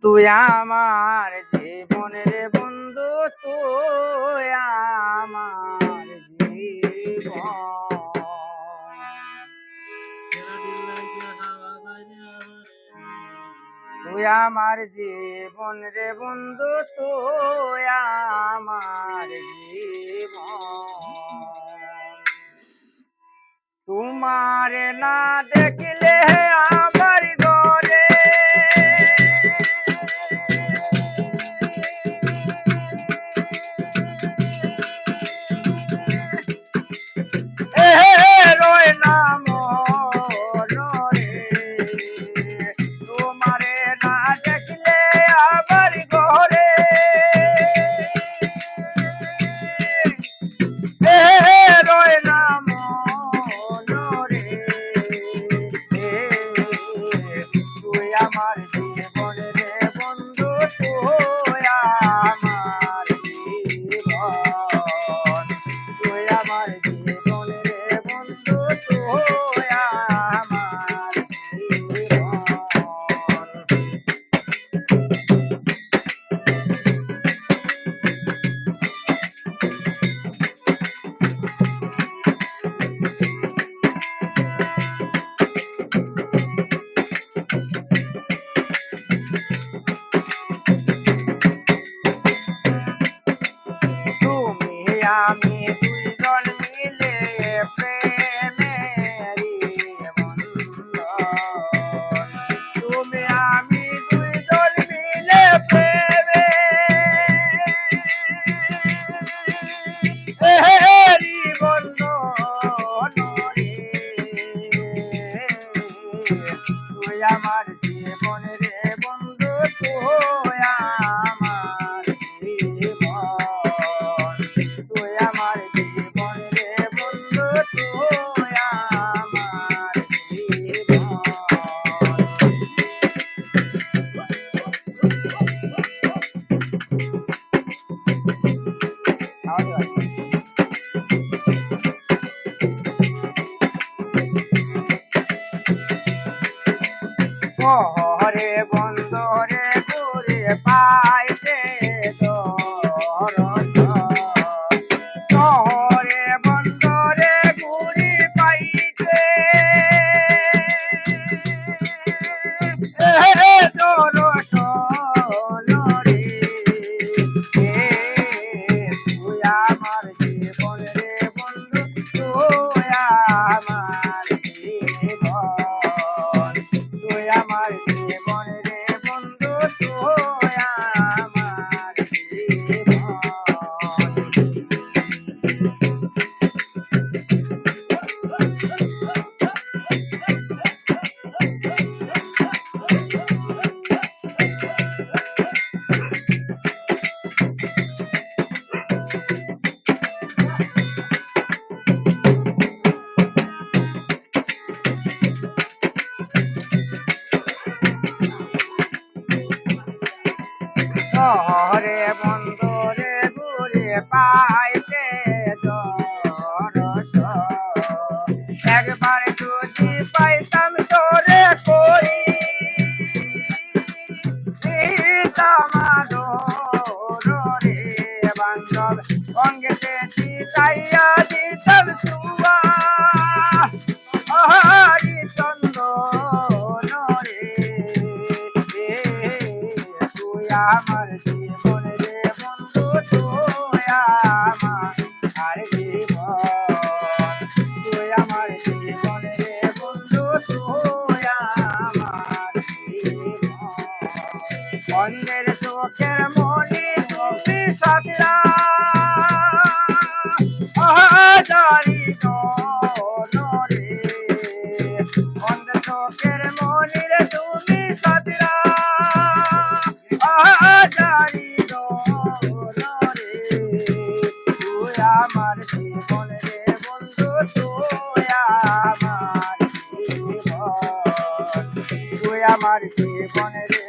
তুই আমার জীবনের বন্ধু, তুই আমার জীবন। তুই আমার জীবন রে বন্ধু, তুই আমার জীবন। তোমার না দেখলে আমার ঘরে রয় না মনরে। তোমারে না দেখলে আমার ঘরে রয় না মনরে। তুই আমার জীবন রে বন্ধু, তুই আমার জীবন। তুই আমার জীবন রে বন্ধু, তুই আমার জীবন। তুমি আমি দুইজন মিলে প্রেমেরই বন্ধন। তুমি আমি দুইজন মিলে প্রেমেরই বন্ধন রে। তুই আমার জীবন রে বন্ধু, তুই আমার জীবন। তুই আমার জীবন রে বন্ধু, তুই আমার জীবন। হরে বন্ধরে ঘুরে পাইতে শহরে বন্ধরে ঘুরি পাইতে দর্শনরে। তুই আমার জীবন রে বন্ধু, তুই আমার জীবন। তুই আমার জীবন রে বন্ধু, তুই আমার জীবন। শহরে বন্ধরে ঘুরে পাইতে দর্শন। একবার যদি পাইতাম তোরে কই রে বান্ধব, অঙ্গেতে চিতাইয়া দিতাম সুয়া হরিচন্দন রে। তুই আমার জীবন রে বন্ধু, তুই আমার জীবন। তুই আমার জীবন রে বন্ধু, তুই আমার জীবন। অন্ধের চোখের মনি তুমি সাতরা জারি নরে। অন্ধের চোখের মনির তুমি সাতরা জারি নরে। তুই আমার জীবন রে বন্ধু, তুই আমার জীবন। তুই আমার জীবন রে